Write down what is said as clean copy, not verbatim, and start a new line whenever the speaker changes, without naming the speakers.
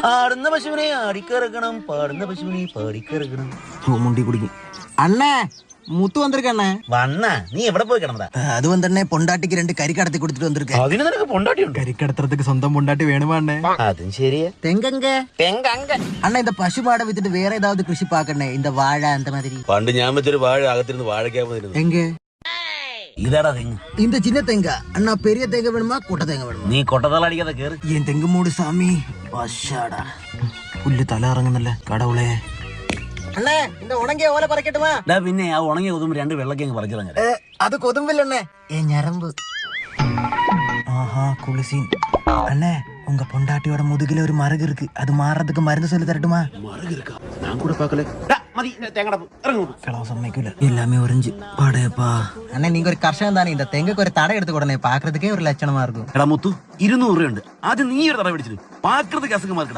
ആടുന്ന പശുവിനെ ആടിക്കിറക്കണം, പാടുന്ന പശുവിനെ പാടിക്കിറക്കണം.
മുണ്ടി കുടിക്കും അണ്ണേ. മുത്തു വന്നിരിക്കണ്ണേ.
വണ്ണ നീ എവിടെ പോയി കിടന്നടാ?
അത് വന്നെ പൊണ്ടാട്ടിക്ക് 2 കരിക്കടത്തി കൊടുത്തിട്ട് വന്നിരിക്ക.
അതിന് നിനക്ക് പൊണ്ടാട്ടിയുണ്ട്?
കരിക്കടത്തറதுக்கு സ്വന്തം പൊണ്ടാട്ടി വേണമാണ്ണേ.
അതും ശരിയാ.
അണ്ണ இந்த பசுமாடை வித்துட்டு வேற ஏதாவது கிருஷி பாக்கண்ணே. இந்த வாழை அந்த மாதிரி.
പണ്ട് ഞാൻ വെച്ചൊരു വാഴ അകത്തിരുന്ന് വാഴയ്ക്കാൻ പോയിരുന്നു.
எங்க
ഇതാടാ തെങ്ങ്.
இந்த சின்ன தேங்காய் அண்ணா. பெரிய தேங்காய் வேணுமா கொட்டை தேங்காய் வேணுமா?
നീ കൊട്ടതളടിക്കാതെ കേറി.
என் தெங்கு மூடு சாமி. பஷாடா പുല്ല് തല ഇറങ്ങുന്നല്ലേ കടവുളെ. അണ്ണേ இந்த ഉണങ്ങിയ ഓല പറിക്കട്ടുമാ?
പിന്നെ ആ ഉണങ്ങിയ കൊതുമ്പ് 2 വെള്ളക്കങ്ങ് പറിച്ചിറങ്ങ.
അത് കൊതുമ്പില്ലണ്ണേ, ഞരമ്പ്. ஆஹா குளிசீன். அண்ணே உங்க பொண்டாட்டியோட முதுகில ஒரு மரகு இருக்கு. அது மாறதுக்கு மருந்து சொல்லி தரட்டுமா?
മറക് ഇരിക്കാ ഞാൻ കൂടെ പാക്കലേ.
சமைக்கல எல்லாமே உறைஞ்சு படையப்பா. அண்ணே நீங்க ஒரு கர்ஷகன் தானே. இந்த தெங்குக்கு ஒரு தடை எடுத்து கொடுனே. பாக்குறதுக்கே ஒரு லட்சணமா இருக்கும்.
എടാ മുത്തു 200 രൂപയുണ്ട്. ആദ്യം നീ ഒരു തട പിടിച്ചിട്ട് പാക്കൃതിക്ക് അസുഖമാർക്കട.